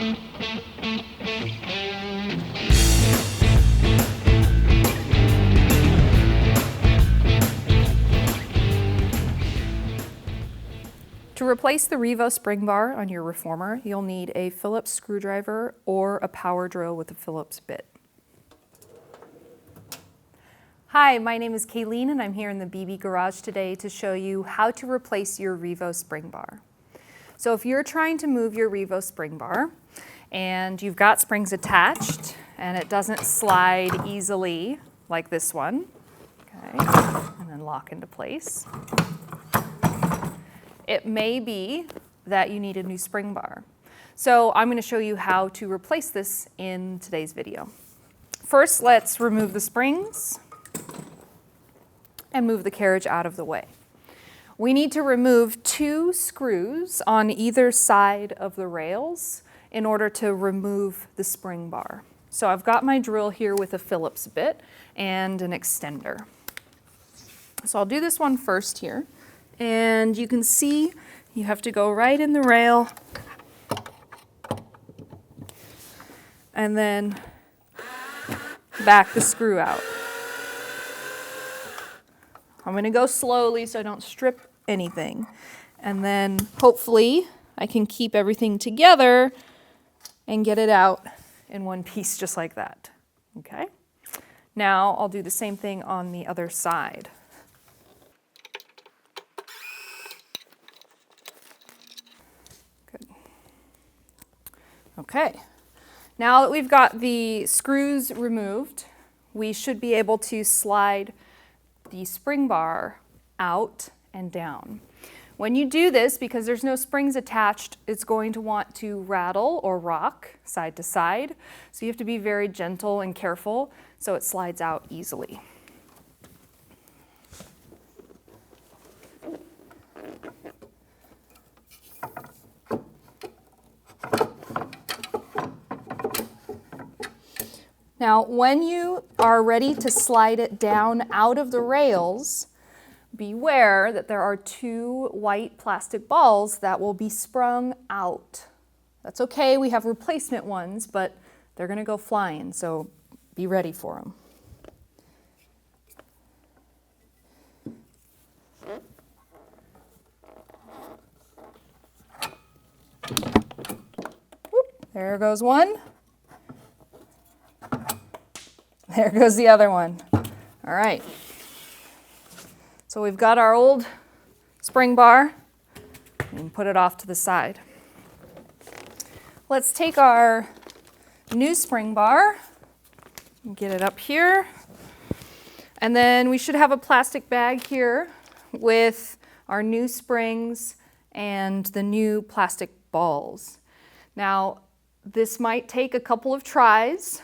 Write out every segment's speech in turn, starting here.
To replace the Revo spring bar on your reformer, you'll need a Phillips screwdriver or a power drill with a Phillips bit. Hi, my name is Kayleen and I'm here in the BB Garage today to show you how to replace your Revo spring bar. So if you're trying to move your Revo spring bar and you've got springs attached and it doesn't slide easily like this one, okay, and then lock into place, it may be that you need a new spring bar. So I'm going to show you how to replace this in today's video. First, let's remove the springs and move the carriage out of the way. We need to remove 2 screws on either side of the rails in order to remove the spring bar. So I've got my drill here with a Phillips bit and an extender. So I'll do this one first here. And you can see you have to go right in the rail and then back the screw out. I'm going to go slowly so I don't strip anything. And then hopefully I can keep everything together and get it out in one piece just like that. Okay? Now I'll do the same thing on the other side. Okay, now that we've got the screws removed, we should be able to slide the spring bar out and down. When you do this, because there's no springs attached, it's going to want to rattle or rock side to side. So you have to be very gentle and careful so it slides out easily. Now, when you are ready to slide it down out of the rails, beware that there are 2 white plastic balls that will be sprung out. That's okay, we have replacement ones, but they're going to go flying, so be ready for them. Whoop, there goes one. There goes the other one. All right. So we've got our old spring bar and put it off to the side. Let's take our new spring bar and get it up here. And then we should have a plastic bag here with our new springs and the new plastic balls. Now, this might take a couple of tries.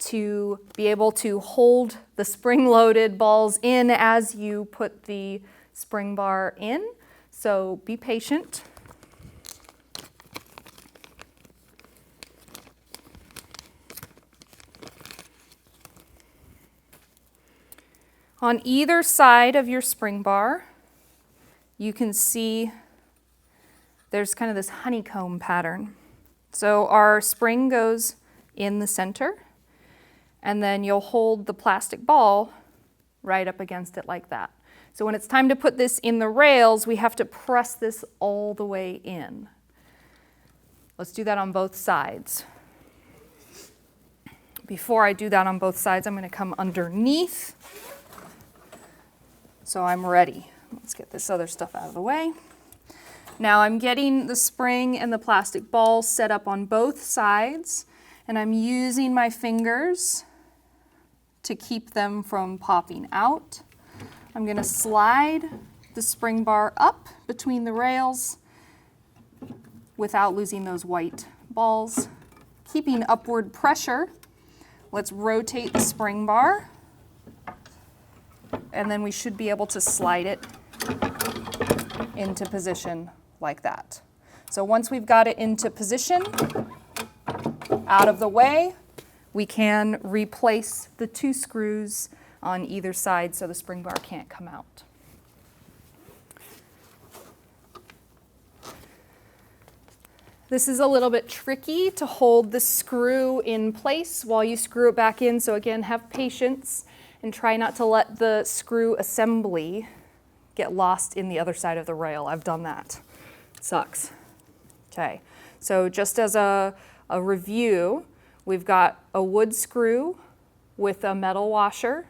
To be able to hold the spring-loaded balls in as you put the spring bar in. So be patient. On either side of your spring bar, you can see there's kind of this honeycomb pattern. So our spring goes in the center. And then you'll hold the plastic ball right up against it like that. So when it's time to put this in the rails, we have to press this all the way in. Let's do that on both sides. Before I do that on both sides, I'm going to come underneath. So I'm ready. Let's get this other stuff out of the way. Now I'm getting the spring and the plastic ball set up on both sides, and I'm using my fingers to keep them from popping out. I'm going to slide the spring bar up between the rails without losing those white balls. Keeping upward pressure, let's rotate the spring bar, and then we should be able to slide it into position like that. So once we've got it into position, out of the way, we can replace the 2 screws on either side so the spring bar can't come out. This is a little bit tricky to hold the screw in place while you screw it back in. So again, have patience and try not to let the screw assembly get lost in the other side of the rail. I've done that. It sucks. Okay, so just as a review, we've got a wood screw with a metal washer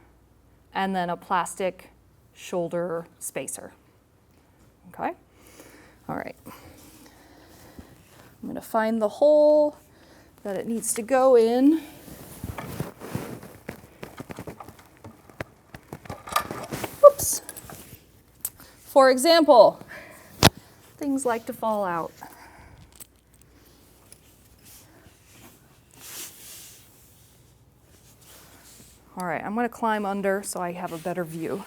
and then a plastic shoulder spacer. Okay, all right. I'm going to find the hole that it needs to go in. Whoops. For example, things like to fall out. All right, I'm going to climb under so I have a better view.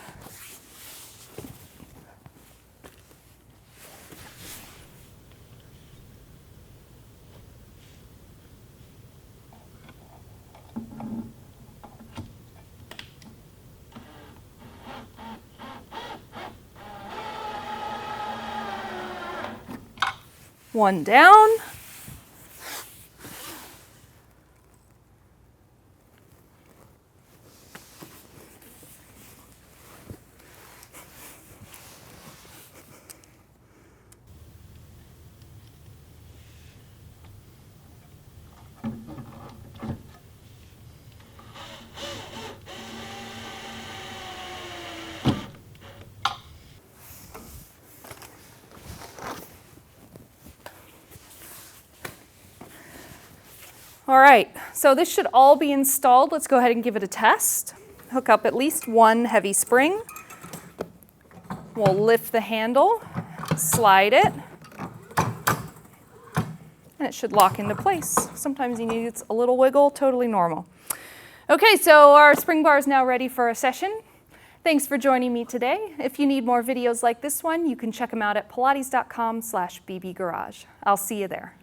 One down. All right, so this should all be installed. Let's go ahead and give it a test. Hook up at least one heavy spring. We'll lift the handle, slide it, and it should lock into place. Sometimes you need a little wiggle, totally normal. Okay, so our spring bar is now ready for a session. Thanks for joining me today. If you need more videos like this one, you can check them out at pilates.com/bbgarage. I'll see you there.